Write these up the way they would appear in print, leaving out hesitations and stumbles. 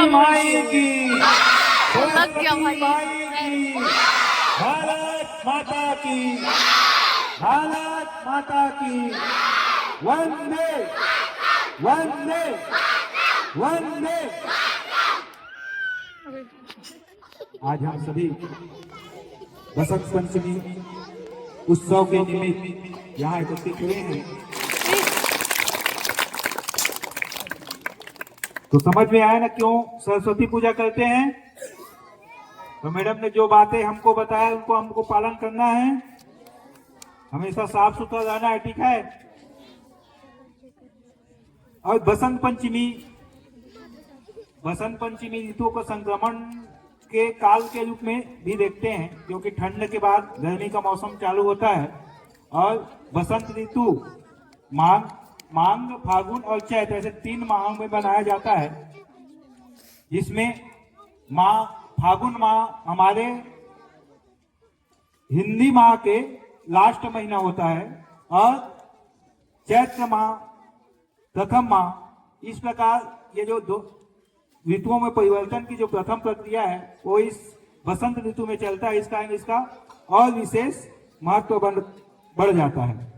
माई की, लग गया भाई। भारत माता की, भारत माता की, वंदे वंदे वंदे। आज हम सभी बसंत पंचमी उत्सव के निमित्त यहाँ एकत्रित हुए हैं। तो समझ में आया ना क्यों सरस्वती पूजा करते हैं? तो मैडम ने जो बातें हमको बताया उनको हमको पालन करना है, हमेशा साफ सुथरा रहना है, ठीक है। और बसंत पंचमी ऋतु को संक्रमण के काल के रूप में भी देखते हैं, क्योंकि ठंड के बाद गर्मी का मौसम चालू होता है और बसंत ऋतु माघ, फागुन और चैत ऐसे 3 माहों में बनाया जाता है, जिसमें फागुन माह हमारे हिंदी माह के लास्ट महीना होता है और चैत्र माह प्रथम माह। इस प्रकार ये जो दो ऋतुओं में परिवर्तन की जो प्रथम प्रक्रिया है वो इस बसंत ऋतु में चलता है। इस कारण इसका और विशेष महत्व बढ़ जाता है।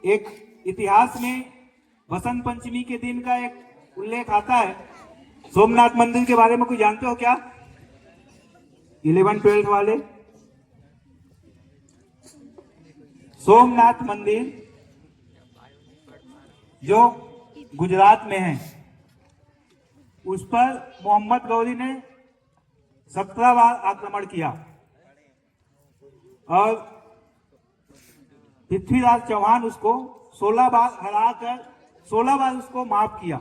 एक इतिहास में बसंत पंचमी के दिन का एक उल्लेख आता है। सोमनाथ मंदिर के बारे में कोई जानते हो क्या? 11th-12th वाले? सोमनाथ मंदिर जो गुजरात में है, उस पर मोहम्मद गौरी ने 17 बार आक्रमण किया और पृथ्वीराज चौहान उसको 16 बार हराकर 16 बार उसको माफ किया।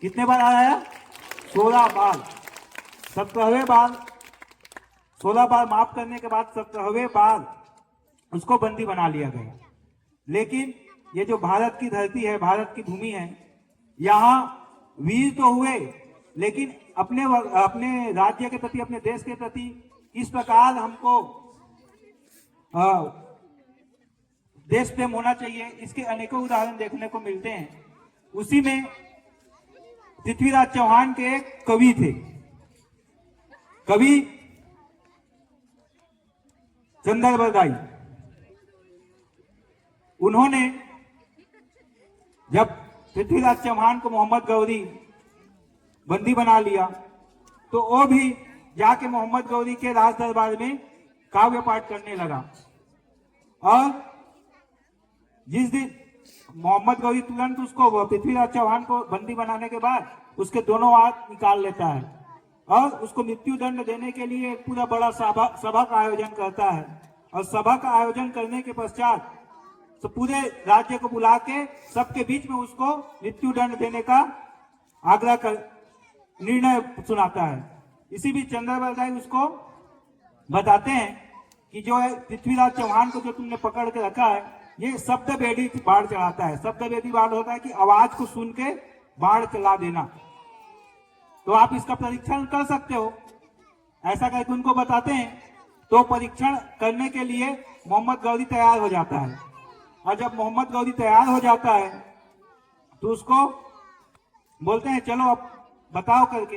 कितने बार हराया? 16 बार। 17वें बार 16 बार माफ करने के बाद 17वें बार उसको बंदी बना लिया गया। लेकिन ये जो भारत की धरती है, भारत की भूमि है, यहाँ वीर तो हुए, लेकिन अपने राज्य के प्रति, अपने देश के प्रति किस प्रकार हमको देश प्रेम होना चाहिए, इसके अनेकों उदाहरण देखने को मिलते हैं। उसी में पृथ्वीराज चौहान के एक कवि थे, कवि चंदरबरदाई। उन्होंने जब पृथ्वीराज चौहान को मोहम्मद गौरी बंदी बना लिया तो वो भी जाके मोहम्मद गौरी के राज दरबार में काव्य पाठ करने लगा। और जिस दिन मोहम्मद गौरी तुरंत उसको, पृथ्वीराज चौहान को बंदी बनाने के बाद उसके दोनों हाथ निकाल लेता है और उसको मृत्यु दंड देने के लिए एक पूरा बड़ा सभा का आयोजन करता है। और सभा का आयोजन करने के पश्चात तो पूरे राज्य को बुला के सबके बीच में उसको मृत्यु दंड देने का निर्णय सुनाता है। इसी बीच चंद्रबरदाई उसको बताते हैं कि जो है पृथ्वीराज चौहान को जो तुमने पकड़ के रखा है, ये शब्द बेदी बाढ़ चढ़ाता है। शब्द बेदी बाढ़ होता है कि आवाज को सुन के बाढ़ चला देना। तो आप इसका परीक्षण कर सकते हो, ऐसा करके उनको बताते हैं। तो परीक्षण करने के लिए मोहम्मद गौरी तैयार हो जाता है और जब मोहम्मद गौरी तैयार हो जाता है तो उसको बोलते हैं चलो अब बताओ करके।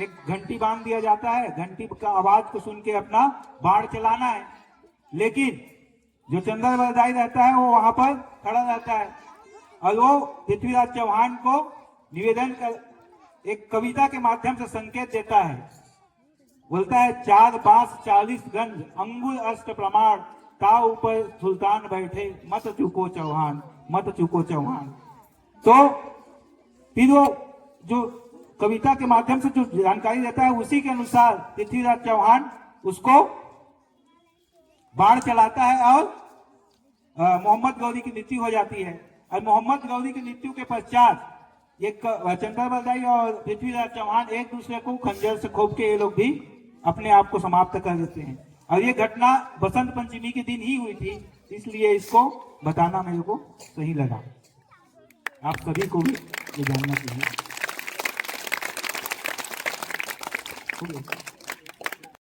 एक घंटी बांध दिया जाता है, घंटी का आवाज को सुन के अपना बाढ़ चलाना है। लेकिन जो चंद्रबरदाई रहता है वो वहां पर खड़ा रहता है और वो पृथ्वीराज चौहान को निवेदन कर एक कविता के माध्यम से संकेत देता है। बोलता है 4 बांस 40 गंज अंगुर अष्ट प्रमाण, ता ऊपर सुल्तान बैठे मत चूको चौहान, मत चूको चौहान। तो फिर वो जो कविता के माध्यम से जो जानकारी देता है उसी के अनुसार पृथ्वीराज चौहान उसको बाढ़ चलाता है और मोहम्मद गौरी की मृत्यु हो जाती है। और मोहम्मद गौरी की मृत्यु के पश्चात एक चंद्रबरदाई और पृथ्वीराज चौहान एक दूसरे को खंजर से खोप के ये लोग भी अपने आप को समाप्त कर देते हैं। और ये घटना बसंत पंचमी के दिन ही हुई थी, इसलिए इसको बताना मेरे को सही लगा। आप सभी को भी ये जानना चाहिए।